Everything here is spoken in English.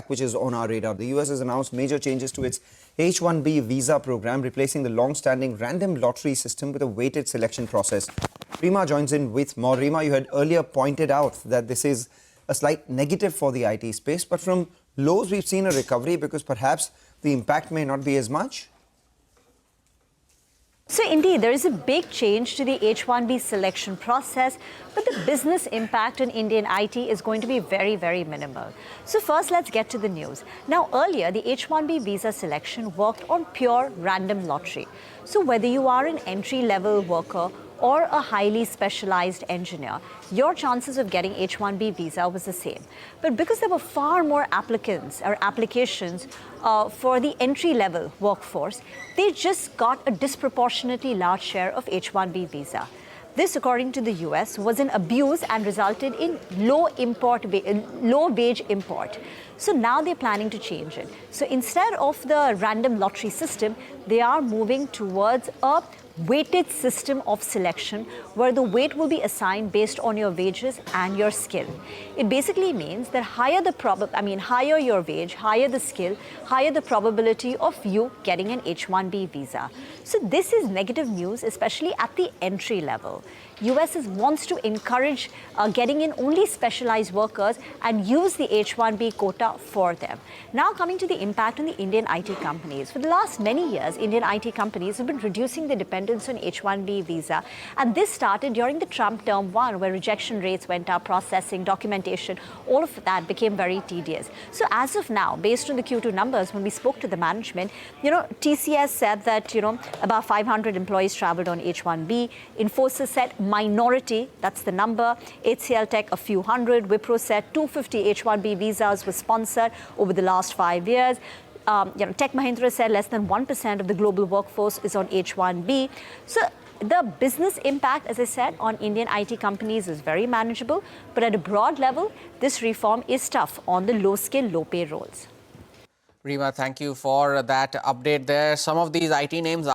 back, which is on our radar. The US has announced major changes to its H-1B visa program, replacing the long-standing random lottery system with a weighted selection process. Rima joins in with more. Rima, you had earlier pointed out that this is a slight negative for the IT space, but from lows we've seen a recovery because perhaps the impact may not be as much. So indeed, there is a big change to the H-1B selection process, but the business impact on Indian IT is going to be very, very minimal. So first, let's get to the news. Now, earlier, the H-1B visa selection worked on pure random lottery. So whether you are an entry-level worker or a highly specialized engineer, your chances of getting H-1B visa was the same. But because there were far more applicants or applications for the entry-level workforce, they just got a disproportionately large share of H-1B visa. This, according to the US, was an abuse and resulted in low wage import. So now they're planning to change it. So instead of the random lottery system, they are moving towards a weighted system of selection where the weight will be assigned based on your wages and your skill. It basically means that higher your wage, higher the skill, higher the probability of you getting an H-1B visa. So this is negative news, especially at the entry level. US wants to encourage getting in only specialized workers and use the H-1B quota for them. Now coming to the impact on the Indian IT companies. For the last many years, Indian IT companies have been reducing the dependence on H-1B visa. And this started during the Trump term one, where rejection rates went up, processing, documentation, all of that became very tedious. So as of now, based on the Q2 numbers, when we spoke to the management, TCS said that, about 500 employees traveled on H-1B. Infosys said minority, that's the number. HCL Tech, a few hundred. Wipro said 250 H-1B visas were sponsored over the last 5 years. Tech Mahindra said less than 1% of the global workforce is on H-1B. So the business impact, as I said, on Indian IT companies is very manageable. But at a broad level, this reform is tough on the low-skill, low-pay roles. Rima, thank you for that update there. Some of these IT names